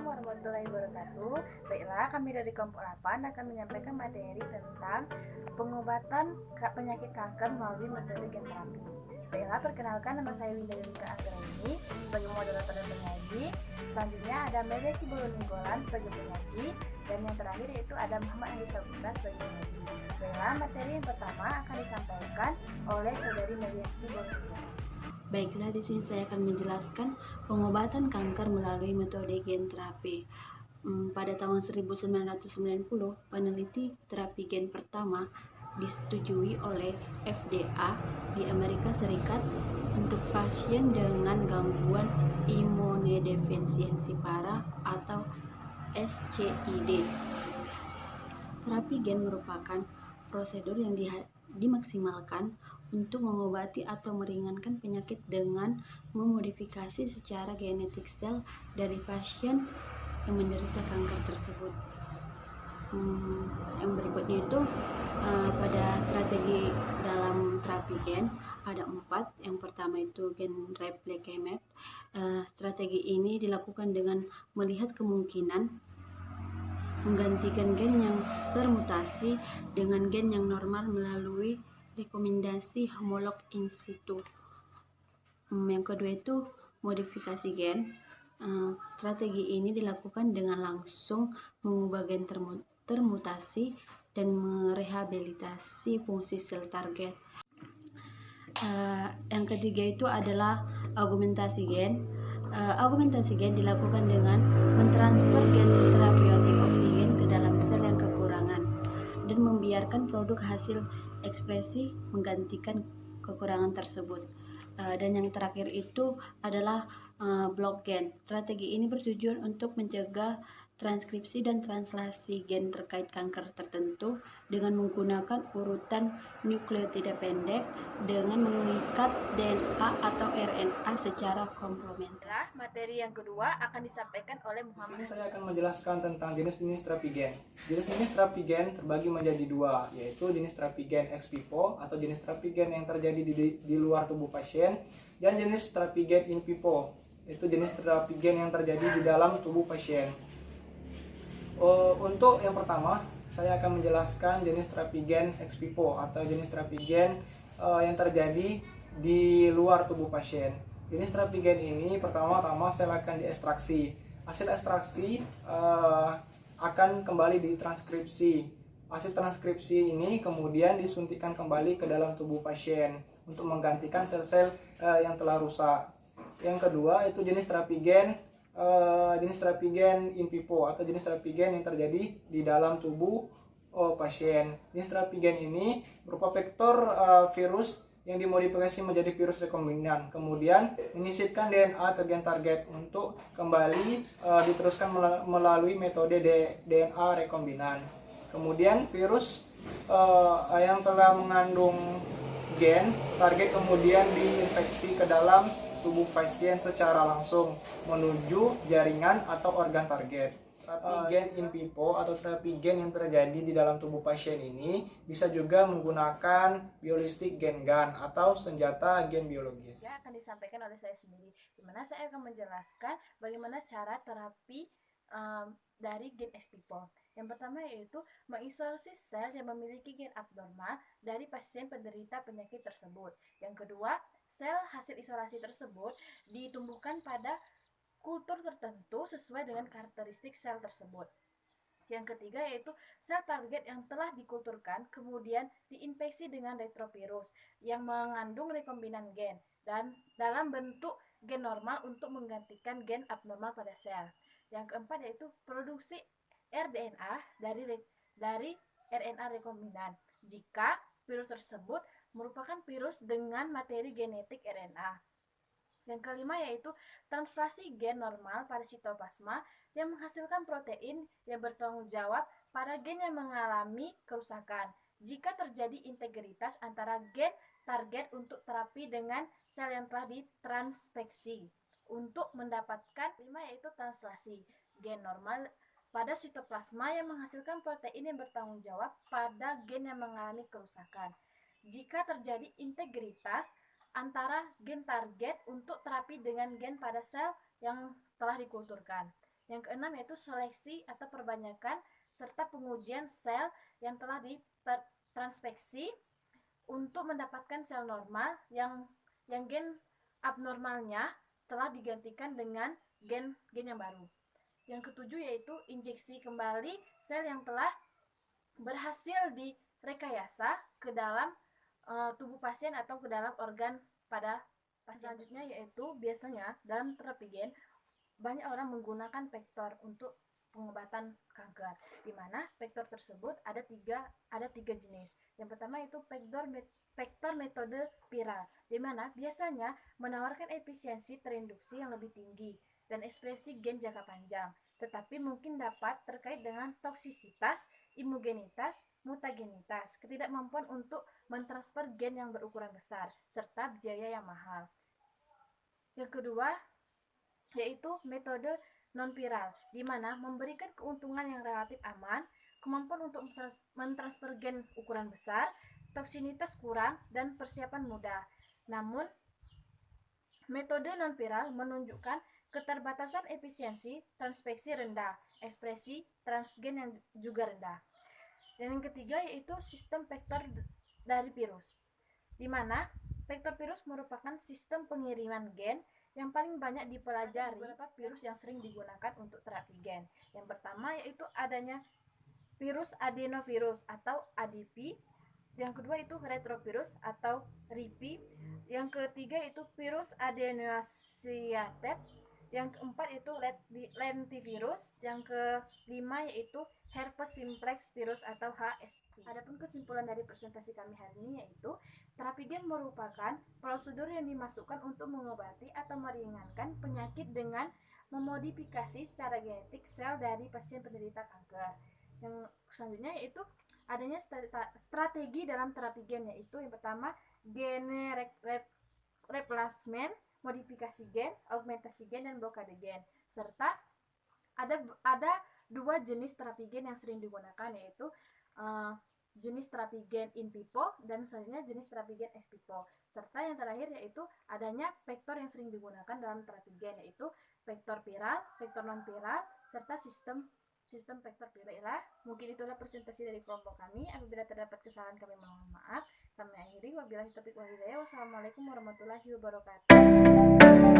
Assalamualaikum warahmatullahi wabarakatuh. Baiklah, kami dari kelompok 8 akan menyampaikan materi tentang pengobatan penyakit kanker melalui metode gen terapi. Baiklah, perkenalkan, nama saya Winda Yulika Anggraini sebagai moderator dan penyaji. Selanjutnya ada Melia Kiboloninggolan sebagai penyaji, dan yang terakhir yaitu ada Muhammad Andi Saputra sebagai penyaji. Baiklah, materi yang pertama akan disampaikan oleh saudari Melia Kiboloninggolan. Baiklah, di sini saya akan menjelaskan pengobatan kanker melalui metode gen terapi. Pada tahun 1990, peneliti terapi gen pertama disetujui oleh FDA di Amerika Serikat untuk pasien dengan gangguan imunodefisiensi parah atau SCID. Terapi gen merupakan prosedur yang dimaksimalkan untuk mengobati atau meringankan penyakit dengan memodifikasi secara genetik sel dari pasien yang menderita kanker tersebut. Yang berikutnya itu pada strategi dalam terapi gen ada 4. Yang pertama itu gen replicate. Strategi ini dilakukan dengan melihat kemungkinan menggantikan gen yang termutasi dengan gen yang normal melalui rekomendasi homolog in situ. Yang kedua itu modifikasi gen. Strategi ini dilakukan dengan langsung mengubah gen termutasi dan merehabilitasi fungsi sel target. Yang ketiga itu adalah augmentasi gen. Augmentasi gen dilakukan dengan mentransfer gen terapeutik oksigen ke dalam sel yang kekurangan dan membiarkan produk hasil ekspresi menggantikan kekurangan tersebut. Dan yang terakhir itu adalah block gen. Strategi ini bertujuan untuk mencegah transkripsi dan translasi gen terkait kanker tertentu dengan menggunakan urutan nukleotida pendek dengan mengikat DNA atau RNA secara komplementer. Materi yang kedua akan disampaikan oleh Muhammad. Di sini saya akan menjelaskan tentang jenis-jenis terapi gen. Jenis-jenis terapi gen terbagi menjadi 2, yaitu jenis terapi gen ex vivo atau jenis terapi gen yang terjadi di luar tubuh pasien, dan jenis terapi gen in vivo, yaitu jenis terapi gen yang terjadi di dalam tubuh pasien. Untuk yang pertama, saya akan menjelaskan jenis terapi gen ex vivo atau jenis terapi gen yang terjadi di luar tubuh pasien. Jenis terapi gen ini pertama-tama sel akan diekstraksi. Hasil ekstraksi akan kembali ditranskripsi. Hasil transkripsi ini kemudian disuntikkan kembali ke dalam tubuh pasien untuk menggantikan sel-sel yang telah rusak. Yang kedua itu jenis terapi gen in vivo atau jenis terapi gen yang terjadi di dalam tubuh pasien. Jenis terapi gen ini berupa vektor virus yang dimodifikasi menjadi virus rekombinan, kemudian menyisipkan DNA ke gen target untuk kembali diteruskan melalui metode DNA rekombinan. Kemudian virus yang telah mengandung gen target kemudian diinfeksi ke dalam tubuh pasien secara langsung menuju jaringan atau organ target. Terapi gen in vivo atau terapi gen yang terjadi di dalam tubuh pasien ini bisa juga menggunakan biologistik gen gun atau senjata gen biologis. Ya, akan disampaikan oleh saya sendiri, di mana saya akan menjelaskan bagaimana cara terapi dari gen ex vivo. Yang pertama yaitu mengisolasi sel yang memiliki gen abnormal dari pasien penderita penyakit tersebut. Yang kedua, sel hasil isolasi tersebut ditumbuhkan pada kultur tertentu sesuai dengan karakteristik sel tersebut. Yang ketiga yaitu sel target yang telah dikulturkan kemudian diinfeksi dengan retrovirus yang mengandung rekombinan gen dan dalam bentuk gen normal untuk menggantikan gen abnormal pada sel. Yang keempat yaitu produksi rDNA dari RNA rekombinan jika virus tersebut merupakan virus dengan materi genetik RNA. Yang kelima yaitu translasi gen normal pada sitoplasma yang menghasilkan protein yang bertanggung jawab pada gen yang mengalami kerusakan. Jika terjadi integritas antara gen target untuk terapi dengan sel yang telah ditranspeksi untuk mendapatkan 5 yaitu translasi gen normal pada sitoplasma yang menghasilkan protein yang bertanggung jawab pada gen yang mengalami kerusakan. Jika terjadi integritas antara gen target untuk terapi dengan gen pada sel yang telah dikulturkan. Yang keenam yaitu seleksi atau perbanyakan serta pengujian sel yang telah ditransfeksi untuk mendapatkan sel normal yang gen abnormalnya telah digantikan dengan gen yang baru. Yang ketujuh yaitu injeksi kembali sel yang telah berhasil direkayasa ke dalam tubuh pasien atau ke dalam organ pada pasien. Selanjutnya yaitu biasanya dalam terapi gen banyak orang menggunakan vektor untuk pengobatan kanker, di mana vektor tersebut ada tiga jenis. Yang pertama itu vektor metode viral, di mana biasanya menawarkan efisiensi terinduksi yang lebih tinggi dan ekspresi gen jangka panjang, tetapi mungkin dapat terkait dengan toksisitas, imugenitas, mutagenitas, ketidakmampuan untuk mentransfer gen yang berukuran besar, serta biaya yang mahal. Yang kedua yaitu metode non-viral, di mana memberikan keuntungan yang relatif aman, kemampuan untuk mentransfer gen ukuran besar, toksinitas kurang, dan persiapan mudah. Namun, metode non-viral menunjukkan keterbatasan efisiensi transfeksi rendah, ekspresi transgen yang juga rendah. Dan yang ketiga yaitu sistem vektor dari virus, di mana vektor virus merupakan sistem pengiriman gen yang paling banyak dipelajari. Beberapa virus yang sering digunakan untuk terapi gen. Yang pertama yaitu adanya virus adenovirus atau ADP. Yang kedua itu retrovirus atau RIP. Yang ketiga itu virus adenoasiated. Yang keempat itu lentivirus. Yang kelima yaitu herpes simplex virus atau HSV. Adapun kesimpulan dari presentasi kami hari ini yaitu terapi gen merupakan prosedur yang dimasukkan untuk mengobati atau meringankan penyakit dengan memodifikasi secara genetik sel dari pasien penderita kanker. Yang selanjutnya yaitu adanya strategi dalam terapi gen, yaitu yang pertama gene replacement, modifikasi gen, augmentasi gen, dan blokade gen. Serta ada dua jenis terapi gen yang sering digunakan, yaitu jenis terapi gen in vivo dan selanjutnya jenis terapi gen ex vivo. Serta yang terakhir yaitu adanya vektor yang sering digunakan dalam terapi gen, yaitu vektor viral, vektor non viral, serta sistem vektor viral. Mungkin itulah presentasi dari kelompok kami. Apabila terdapat kesalahan kami mohon maaf. Kami akhiri, wabillahi taufiq wal hidayah. Wassalamualaikum warahmatullahi wabarakatuh.